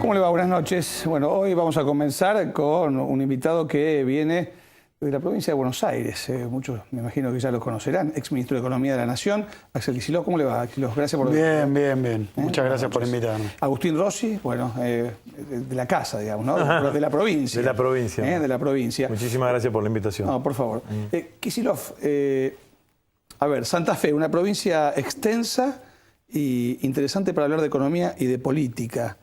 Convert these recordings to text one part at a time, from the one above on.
¿Cómo le va? Buenas noches. Bueno, hoy vamos a comenzar con un invitado que viene de la provincia de Buenos Aires. Muchos me imagino que ya lo conocerán, ex ministro de Economía de la Nación, Axel Kicillof. ¿Cómo le va, Kicillof? Gracias por... Bien. Muchas gracias por invitarme. Agustín Rossi, bueno, de la casa, digamos, ¿no? De la provincia. De la provincia. De la provincia. Muchísimas gracias por la invitación. No, por favor. Kicillof, a ver, Santa Fe, una provincia extensa y interesante para hablar de economía y de política.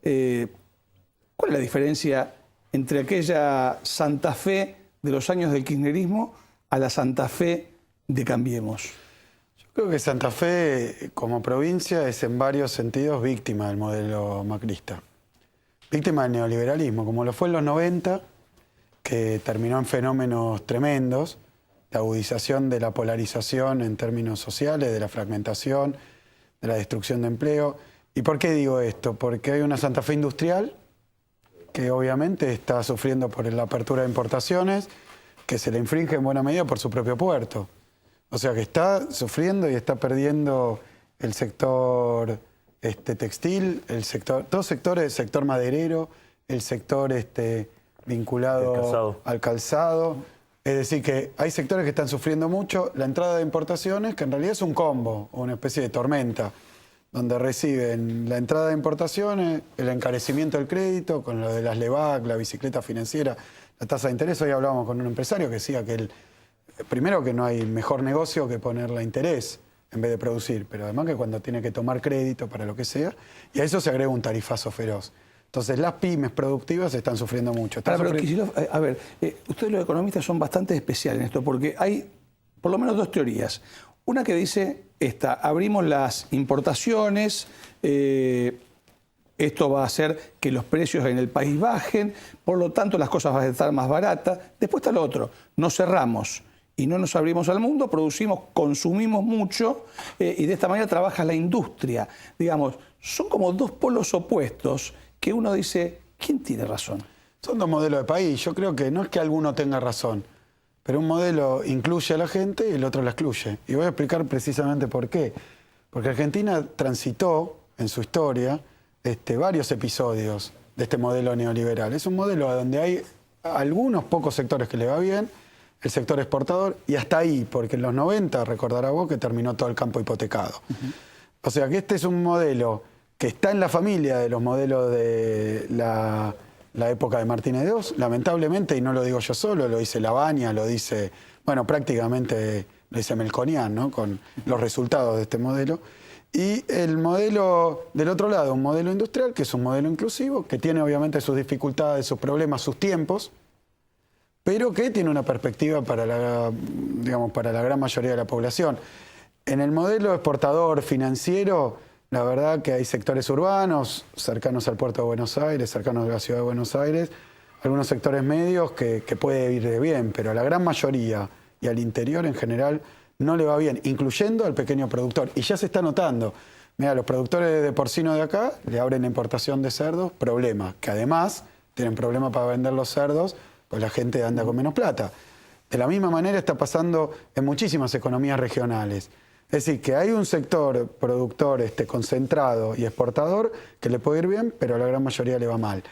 ¿Cuál es la diferencia entre aquella Santa Fe de los años del kirchnerismo a la Santa Fe de Cambiemos? Yo creo que Santa Fe, como provincia, es en varios sentidos víctima del modelo macrista. Víctima del neoliberalismo, como lo fue en los 90, que terminó en fenómenos tremendos, la agudización de la polarización en términos sociales, de la fragmentación, de la destrucción de empleo. ¿Y por qué digo esto? Porque hay una Santa Fe industrial que obviamente está sufriendo por la apertura de importaciones, que se le infringe en buena medida por su propio puerto. O sea que está sufriendo y está perdiendo el sector textil, dos sectores, el sector maderero, el sector vinculado al calzado. Es decir, que hay sectores que están sufriendo mucho. La entrada de importaciones, que en realidad es un combo, una especie de tormenta, donde reciben la entrada de importaciones, el encarecimiento del crédito, con lo de las LEVAC, la bicicleta financiera, la tasa de interés. Hoy hablábamos con un empresario que decía que primero que no hay mejor negocio que ponerle interés en vez de producir, pero además que cuando tiene que tomar crédito para lo que sea, y a eso se agrega un tarifazo feroz. Entonces las pymes productivas están sufriendo mucho. Pero Kicillof, a ver, ustedes los economistas son bastante especiales en esto, porque hay por lo menos dos teorías. Una que dice abrimos las importaciones, esto va a hacer que los precios en el país bajen, por lo tanto las cosas van a estar más baratas. Después está lo otro, nos cerramos y no nos abrimos al mundo, producimos, consumimos mucho y de esta manera trabaja la industria. Digamos, son como dos polos opuestos que uno dice, ¿quién tiene razón? Son dos modelos de país. Yo creo que no es que alguno tenga razón, pero un modelo incluye a la gente y el otro la excluye. Y voy a explicar precisamente por qué. Porque Argentina transitó en su historia varios episodios de este modelo neoliberal. Es un modelo donde hay algunos pocos sectores que le va bien, el sector exportador, y hasta ahí, porque en los 90, recordará vos, que terminó todo el campo hipotecado. O sea que este es un modelo que está en la familia de los modelos de la época de Martínez de Oz, lamentablemente, y no lo digo yo solo, lo dice Lavagna, lo dice, bueno, prácticamente lo dice Melconian, ¿no? Con los resultados de este modelo. Y el modelo del otro lado, un modelo industrial, que es un modelo inclusivo, que tiene obviamente sus dificultades, sus problemas, sus tiempos, pero que tiene una perspectiva para para la gran mayoría de la población. En el modelo exportador financiero, la verdad que hay sectores urbanos, cercanos al puerto de Buenos Aires, cercanos a la ciudad de Buenos Aires, algunos sectores medios que puede ir de bien, pero a la gran mayoría y al interior en general no le va bien, incluyendo al pequeño productor. Y ya se está notando. Mira, los productores de porcino de acá le abren la importación de cerdos, problema, que además tienen problemas para vender los cerdos, pues la gente anda con menos plata. De la misma manera está pasando en muchísimas economías regionales. Es decir, que hay un sector productor concentrado y exportador que le puede ir bien, pero a la gran mayoría le va mal.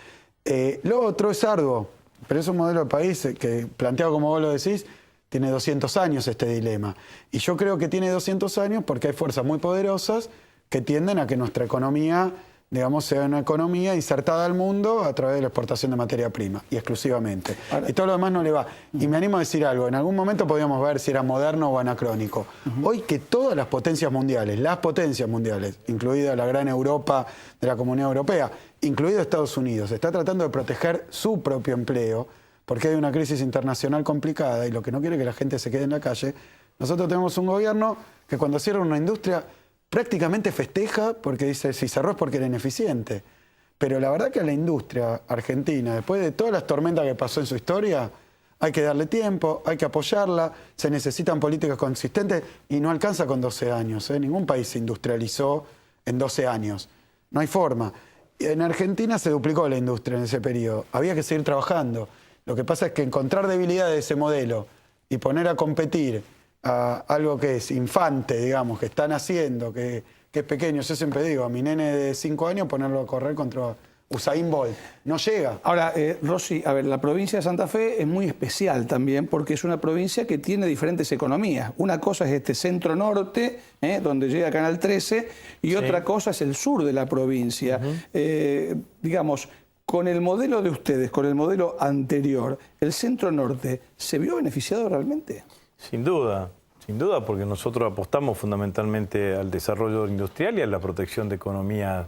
Lo otro es arduo, pero es un modelo de país que, planteado como vos lo decís, tiene 200 años este dilema. Y yo creo que tiene 200 años porque hay fuerzas muy poderosas que tienden a que nuestra economía, digamos, sea una economía insertada al mundo a través de la exportación de materia prima, y exclusivamente. Ahora, y todo lo demás no le va. Y me animo a decir algo, en algún momento podíamos ver si era moderno o anacrónico. Hoy que todas las potencias mundiales, incluida la gran Europa de la Comunidad Europea, incluido Estados Unidos, está tratando de proteger su propio empleo, porque hay una crisis internacional complicada y lo que no quiere es que la gente se quede en la calle. Nosotros tenemos un gobierno que cuando cierra una industria prácticamente festeja porque dice, si cerró es porque era ineficiente. Pero la verdad que a la industria argentina, después de todas las tormentas que pasó en su historia, hay que darle tiempo, hay que apoyarla, se necesitan políticas consistentes y no alcanza con 12 años. Ningún país se industrializó en 12 años. No hay forma. En Argentina se duplicó la industria en ese periodo. Había que seguir trabajando. Lo que pasa es que encontrar debilidades de ese modelo y poner a competir a algo que es infante, digamos, que están haciendo, que es pequeño. Yo siempre digo, a mi nene de 5 años ponerlo a correr contra Usain Bolt. No llega. Ahora, Rossi, a ver, la provincia de Santa Fe es muy especial también porque es una provincia que tiene diferentes economías. Una cosa es este centro-norte, donde llega Canal 13, y otra cosa es el sur de la provincia. Digamos, con el modelo de ustedes, con el modelo anterior, ¿el centro-norte se vio beneficiado realmente? Sin duda, porque nosotros apostamos fundamentalmente al desarrollo industrial y a la protección de economías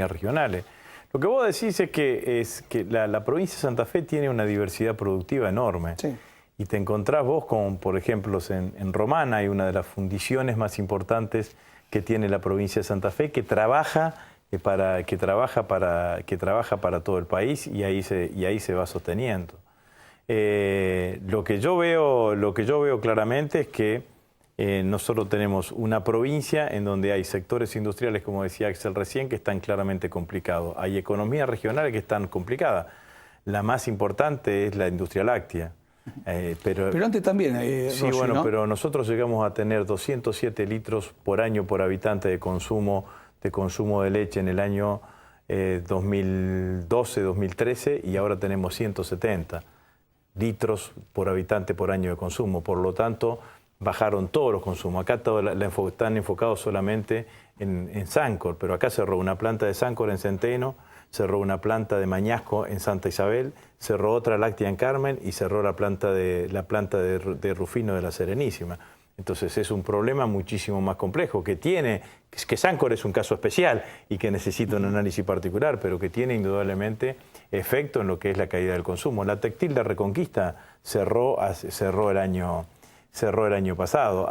regionales. Lo que vos decís es que la provincia de Santa Fe tiene una diversidad productiva enorme. Sí. Y te encontrás vos con, por ejemplo, en Romana hay una de las fundiciones más importantes que tiene la provincia de Santa Fe, que trabaja para todo el país y ahí se va sosteniendo. Lo que yo veo claramente es que nosotros tenemos una provincia en donde hay sectores industriales, como decía Axel recién, que están claramente complicados. Hay economías regionales que están complicadas. La más importante es la industria láctea. Pero antes también, sí, Rossi, bueno, ¿no? pero nosotros llegamos a tener 207 litros por año por habitante de consumo de leche en el año 2012-2013 y ahora tenemos 170 litros por habitante por año de consumo. Por lo tanto, bajaron todos los consumos. Acá están enfocados solamente en Sancor, pero acá cerró una planta de Sancor en Centeno, cerró una planta de Mañasco en Santa Isabel, cerró otra láctea en Carmen y cerró la planta de Rufino de la Serenísima. Entonces es un problema muchísimo más complejo, que Sancor es un caso especial y que necesita un análisis particular, pero que tiene indudablemente efecto en lo que es la caída del consumo. La textil de Reconquista cerró el año pasado.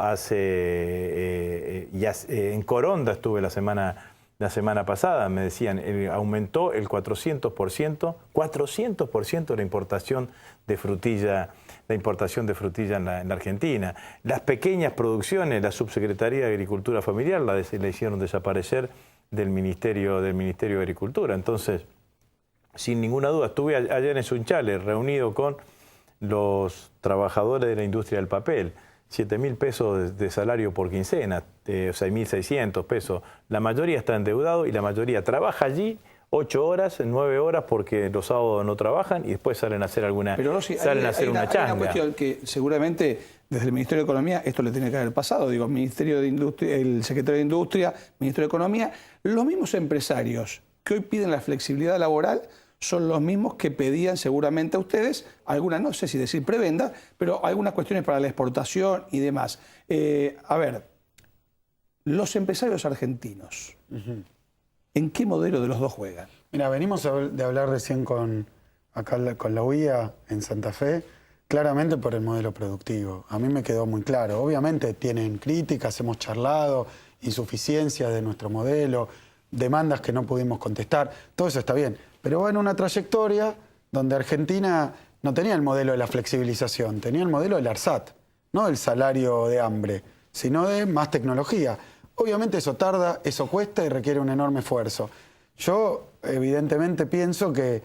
En Coronda estuve la semana pasada, me decían, aumentó el 400% la importación de frutilla en la Argentina. Las pequeñas producciones, la Subsecretaría de Agricultura Familiar la hicieron desaparecer del Ministerio de Agricultura. Entonces, sin ninguna duda, estuve ayer en Sunchales reunido con los trabajadores de la industria del papel, 7.000 pesos de salario por quincena, 6.600 pesos. La mayoría está endeudado y la mayoría trabaja allí 8 horas, 9 horas porque los sábados no trabajan y después salen a hacer una changa. Hay una cuestión que seguramente desde el Ministerio de Economía esto le tiene que haber pasado. Digo, Ministerio de Industria, el Secretario de Industria, Ministro de Economía, los mismos empresarios que hoy piden la flexibilidad laboral son los mismos que pedían seguramente a ustedes, algunas, no sé si decir prebenda, pero algunas cuestiones para la exportación y demás. A ver, los empresarios argentinos, ¿en qué modelo de los dos juegan? Mira, venimos de hablar recién con la UIA en Santa Fe, claramente por el modelo productivo. A mí me quedó muy claro. Obviamente tienen críticas, hemos charlado, insuficiencias de nuestro modelo, demandas que no pudimos contestar, todo eso está bien. Pero va en una trayectoria donde Argentina no tenía el modelo de la flexibilización, tenía el modelo del ARSAT, no del salario de hambre, sino de más tecnología. Obviamente eso tarda, eso cuesta y requiere un enorme esfuerzo. Yo evidentemente pienso que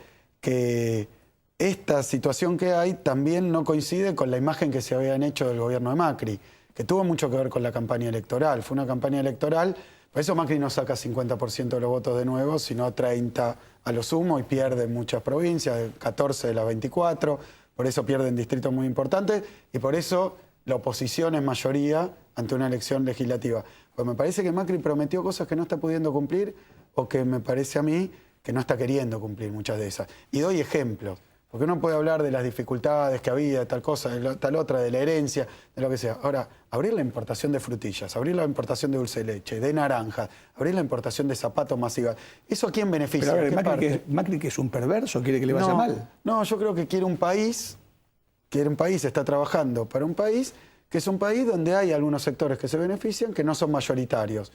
esta situación que hay también no coincide con la imagen que se habían hecho del gobierno de Macri, que tuvo mucho que ver con la campaña electoral. Fue una campaña electoral, por eso Macri no saca 50% de los votos de nuevo, sino 30% a lo sumo y pierde en muchas provincias, 14 de las 24, por eso pierden distritos muy importantes y por eso la oposición es mayoría ante una elección legislativa. Pues me parece que Macri prometió cosas que no está pudiendo cumplir o que me parece a mí que no está queriendo cumplir muchas de esas. Y doy ejemplos, porque uno puede hablar de las dificultades que había, de tal cosa, de tal otra, de la herencia, de lo que sea. Ahora, abrir la importación de frutillas, abrir la importación de dulce de leche, de naranjas, abrir la importación de zapatos masiva, ¿eso a quién beneficia? Pero a ver, Macri que es un perverso, quiere que le vaya mal. No, yo creo que quiere un país, está trabajando para un país que es un país donde hay algunos sectores que se benefician, que no son mayoritarios.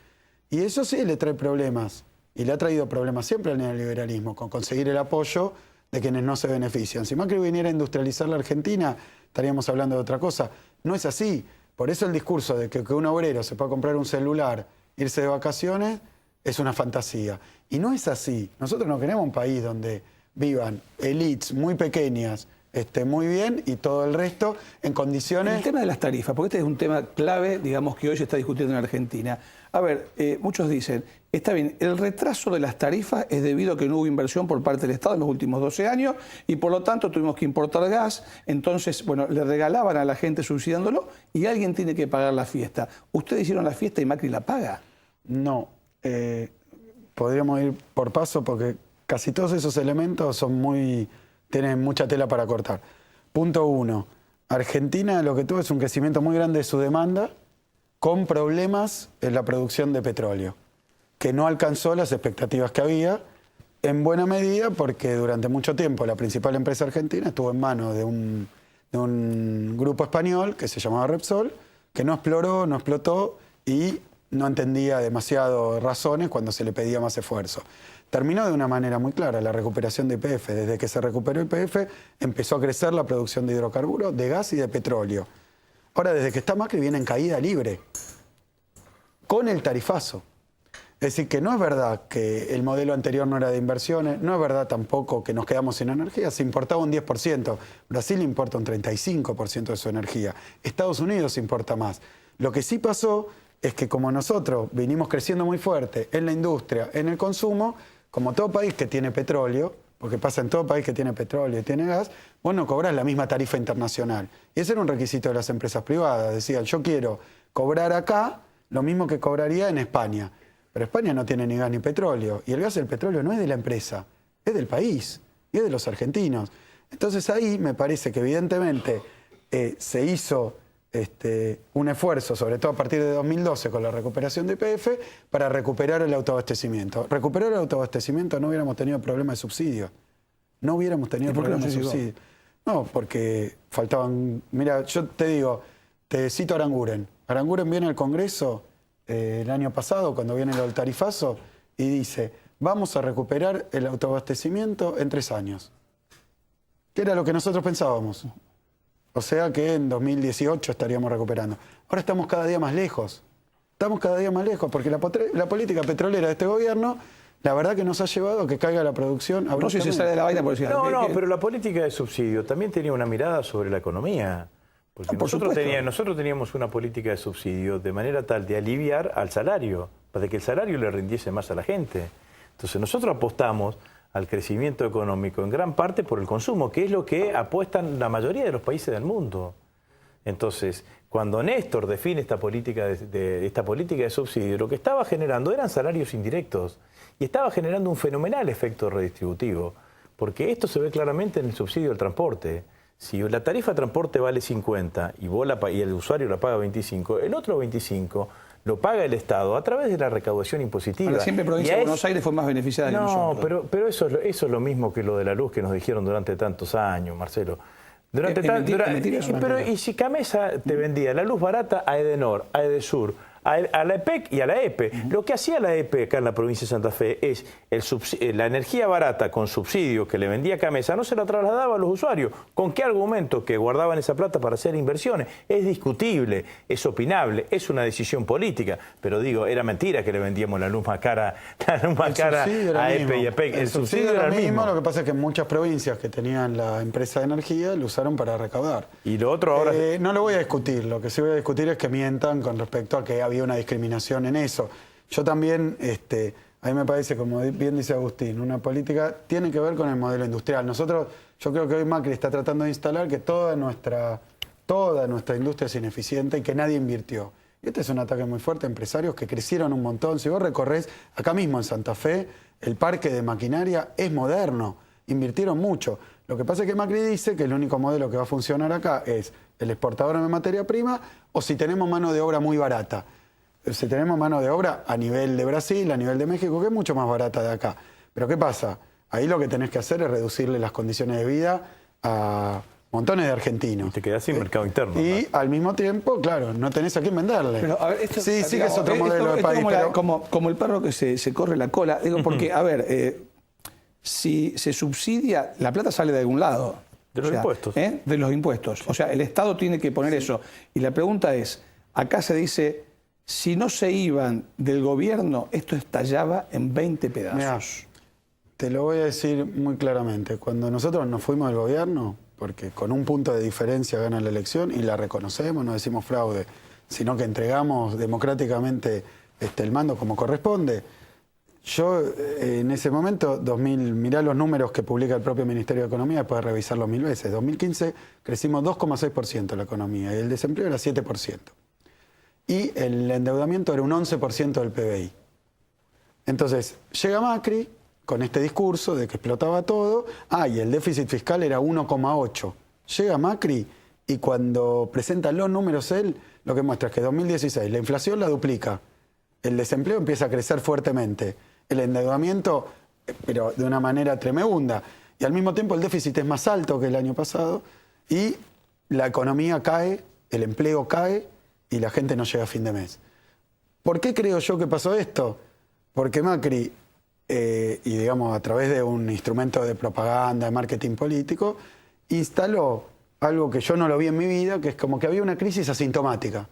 Y eso sí le trae problemas, y le ha traído problemas siempre al neoliberalismo, con conseguir el apoyo de quienes no se benefician. Si Macri viniera a industrializar la Argentina, estaríamos hablando de otra cosa. No es así. Por eso el discurso de que un obrero se pueda comprar un celular, irse de vacaciones, es una fantasía. Y no es así. Nosotros no queremos un país donde vivan élites muy pequeñas, muy bien, y todo el resto en condiciones... El tema de las tarifas, porque este es un tema clave, digamos, que hoy se está discutiendo en Argentina. A ver, muchos dicen, Está bien, el retraso de las tarifas es debido a que no hubo inversión por parte del Estado en los últimos 12 años y por lo tanto tuvimos que importar gas. Entonces, bueno, le regalaban a la gente subsidiándolo y alguien tiene que pagar la fiesta. ¿Ustedes hicieron la fiesta y Macri la paga? No. Podríamos ir por paso porque casi todos esos elementos tienen mucha tela para cortar. Punto 1. Argentina lo que tuvo es un crecimiento muy grande de su demanda con problemas en la producción de petróleo, que no alcanzó las expectativas que había, en buena medida porque durante mucho tiempo la principal empresa argentina estuvo en manos de un grupo español que se llamaba Repsol, que no exploró, no explotó y no entendía demasiado razones cuando se le pedía más esfuerzo. Terminó de una manera muy clara la recuperación de YPF. Desde que se recuperó YPF empezó a crecer la producción de hidrocarburos, de gas y de petróleo. Ahora, desde que está Macri viene en caída libre, con el tarifazo. Es decir, que no es verdad que el modelo anterior no era de inversiones, no es verdad tampoco que nos quedamos sin energía, se importaba un 10%, Brasil importa un 35% de su energía, Estados Unidos importa más. Lo que sí pasó es que como nosotros vinimos creciendo muy fuerte en la industria, en el consumo, como todo país que tiene petróleo, porque pasa en todo país que tiene petróleo y tiene gas, vos no cobrás la misma tarifa internacional. Y ese era un requisito de las empresas privadas. Decían, yo quiero cobrar acá lo mismo que cobraría en España. Pero España no tiene ni gas ni petróleo. Y el gas y el petróleo no es de la empresa, es del país y es de los argentinos. Entonces ahí me parece que evidentemente se hizo un esfuerzo, sobre todo a partir de 2012 con la recuperación de YPF, para recuperar el autoabastecimiento. Recuperar el autoabastecimiento no hubiéramos tenido problema de subsidio. No hubiéramos tenido problema de subsidio. No, porque faltaban... Mira, yo te digo, te cito Aranguren. Aranguren viene al Congreso el año pasado, cuando viene el tarifazo, y dice, vamos a recuperar el autoabastecimiento en 3 años. ¿Qué era lo que nosotros pensábamos? O sea que en 2018 estaríamos recuperando. Ahora estamos cada día más lejos. Estamos cada día más lejos porque la política petrolera de este gobierno, la verdad que nos ha llevado a que caiga la producción. No sé si se sale de la vaina por decir. No, pero la política de subsidio también tenía una mirada sobre la economía. Porque nosotros teníamos una política de subsidio de manera tal de aliviar al salario, para que el salario le rindiese más a la gente. Entonces nosotros apostamos al crecimiento económico en gran parte por el consumo, que es lo que apuestan la mayoría de los países del mundo. Entonces, cuando Néstor define esta política de subsidio, lo que estaba generando eran salarios indirectos y estaba generando un fenomenal efecto redistributivo, porque esto se ve claramente en el subsidio del transporte. Si la tarifa de transporte vale 50 y el usuario la paga 25, el otro 25 lo paga el Estado a través de la recaudación impositiva. Ahora, siempre provincia de Buenos Aires fue más beneficiada que nosotros. No, pero eso es lo mismo que lo de la luz que nos dijeron durante tantos años, Marcelo. Y si Camesa te vendía la luz barata a Edenor, a Edesur, a la EPEC y a la EPE. Lo que hacía la EPE acá en la provincia de Santa Fe es la energía barata con subsidio que le vendía Camesa no se la trasladaba a los usuarios. ¿Con qué argumento? Que guardaban esa plata para hacer inversiones. Es discutible, es opinable, es una decisión política. Pero digo, era mentira que le vendíamos la luz más cara a EPE y a EPEC. El subsidio era el mismo. Lo que pasa es que en muchas provincias que tenían la empresa de energía lo usaron para recaudar. Y lo otro ahora... no lo voy a discutir. Lo que sí voy a discutir es que mientan con respecto a que había una discriminación en eso. Yo también, a mí me parece, como bien dice Agustín, una política tiene que ver con el modelo industrial. Yo creo que hoy Macri está tratando de instalar que toda nuestra industria es ineficiente y que nadie invirtió. Y este es un ataque muy fuerte a empresarios que crecieron un montón. Si vos recorres acá mismo en Santa Fe, el parque de maquinaria es moderno, invirtieron mucho. Lo que pasa es que Macri dice que el único modelo que va a funcionar acá es el exportador de materia prima o si tenemos mano de obra muy barata. Si tenemos mano de obra a nivel de Brasil, a nivel de México, que es mucho más barata de acá. Pero ¿qué pasa? Ahí lo que tenés que hacer es reducirle las condiciones de vida a montones de argentinos. Y te quedás sin mercado interno. Y al mismo tiempo, claro, no tenés a quién venderle. Pero, a ver, sí que es otro modelo de país. Como el perro que se corre la cola. Digo, porque, a ver, si se subsidia, la plata sale de algún lado. De los impuestos. De los impuestos. O sea, el Estado tiene que poner eso. Y la pregunta es, acá se dice... Si no se iban del gobierno, esto estallaba en 20 pedazos. Mirá, te lo voy a decir muy claramente. Cuando nosotros nos fuimos del gobierno, porque con un punto de diferencia gana la elección y la reconocemos, no decimos fraude, sino que entregamos democráticamente el mando como corresponde, Yo, en ese momento, mirá los números que publica el propio Ministerio de Economía, después de revisarlos 1000 veces. 2015 crecimos 2,6% la economía y el desempleo era 7%. Y el endeudamiento era un 11% del PBI. Entonces, llega Macri con este discurso de que explotaba todo. Y el déficit fiscal era 1,8. Llega Macri y cuando presenta los números él, lo que muestra es que en 2016 la inflación la duplica, el desempleo empieza a crecer fuertemente, el endeudamiento, pero de una manera tremenda, y al mismo tiempo el déficit es más alto que el año pasado, y la economía cae, el empleo cae, y la gente no llega a fin de mes. ¿Por qué creo yo que pasó esto? Porque Macri, y digamos a través de un instrumento de propaganda, de marketing político, instaló algo que yo no lo vi en mi vida, que es como que había una crisis asintomática,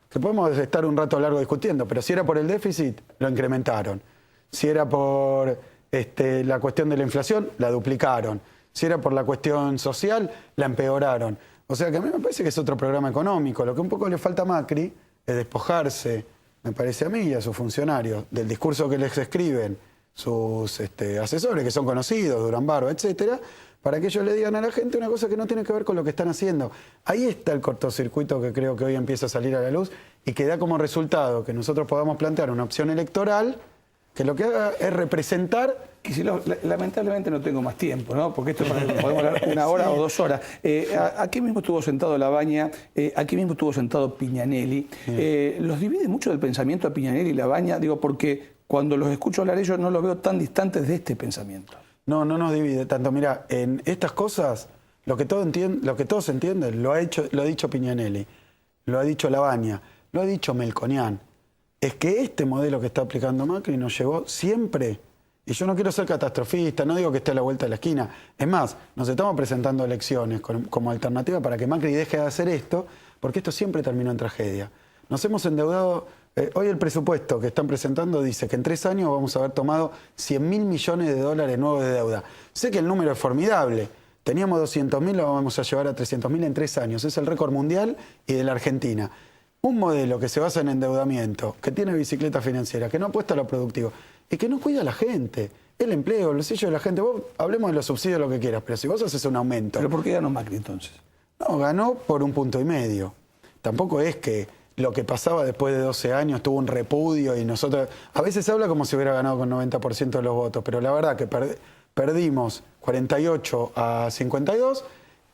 que podemos estar un rato largo discutiendo, pero si era por el déficit, lo incrementaron. Si era por la cuestión de la inflación, la duplicaron. Si era por la cuestión social, la empeoraron. O sea que a mí me parece que es otro programa económico. Lo que un poco le falta a Macri es despojarse, me parece a mí y a sus funcionarios, del discurso que les escriben sus asesores, que son conocidos, Durán Barba, etcétera, para que ellos le digan a la gente una cosa que no tiene que ver con lo que están haciendo. Ahí está el cortocircuito que creo que hoy empieza a salir a la luz y que da como resultado que nosotros podamos plantear una opción electoral que lo que haga es representar... Lamentablemente no tengo más tiempo, ¿no? Porque esto podemos hablar 1 hora o 2 horas. Aquí mismo estuvo sentado Labaña, aquí mismo estuvo sentado Piñanelli. ¿Los divide mucho del pensamiento a Piñanelli y Labaña? Digo, porque cuando los escucho hablar ellos no los veo tan distantes de este pensamiento. No nos divide tanto. Mira, en estas cosas, lo que todos entienden, lo ha dicho Piñanelli, lo ha dicho Labaña, lo ha dicho Melconian. Es que este modelo que está aplicando Macri nos llevó siempre, y yo no quiero ser catastrofista, no digo que esté a la vuelta de la esquina, es más, nos estamos presentando elecciones como alternativa para que Macri deje de hacer esto, porque esto siempre terminó en tragedia. Nos hemos endeudado, hoy el presupuesto que están presentando dice que en 3 años vamos a haber tomado 100.000 millones de dólares nuevos de deuda. Sé que el número es formidable, teníamos 200.000, lo vamos a llevar a 300.000 en 3 años, es el récord mundial y de la Argentina. Un modelo que se basa en endeudamiento, que tiene bicicleta financiera, que no apuesta a lo productivo y que no cuida a la gente, el empleo, el bolsillo de la gente. Vos hablemos de los subsidios, lo que quieras, pero si vos haces un aumento... ¿Pero por qué ganó Macri entonces? No, ganó por 1,5 puntos. Tampoco es que lo que pasaba después de 12 años tuvo un repudio y nosotros... A veces se habla como si hubiera ganado con 90% de los votos, pero la verdad que perdimos 48 a 52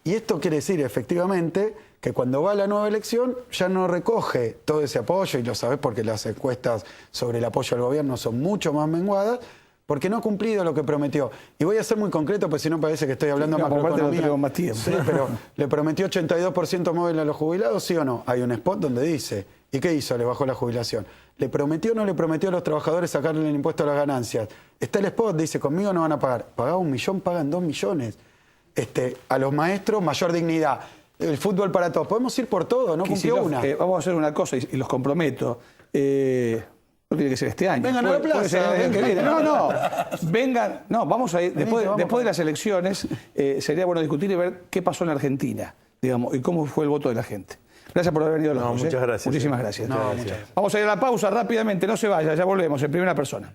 y esto quiere decir efectivamente que cuando va a la nueva elección ya no recoge todo ese apoyo, y lo sabés porque las encuestas sobre el apoyo al gobierno son mucho más menguadas, porque no ha cumplido lo que prometió. Y voy a ser muy concreto, porque si no parece que estoy hablando de macroeconomía. No tenemos más tiempo. Sí, pero le prometió 82% móvil a los jubilados, ¿sí o no? Hay un spot donde dice, ¿y qué hizo? Le bajó la jubilación. ¿Le prometió o no le prometió a los trabajadores sacarle el impuesto a las ganancias? Está el spot, dice, conmigo no van a pagar. Pagaba 1 millón, pagan 2 millones. A los maestros, mayor dignidad. El fútbol para todos. Podemos ir por todo, no cumplió una. Vamos a hacer una cosa y los comprometo. No tiene que ser este año. Vengan a la plaza. No. Vengan. No, vamos a ir. Después de las elecciones, sería bueno discutir y ver qué pasó en la Argentina, digamos, y cómo fue el voto de la gente. Gracias por haber venido a los dos. Muchas gracias. Muchísimas gracias. Gracias. Vamos a ir a la pausa rápidamente, no se vaya, ya volvemos en primera persona.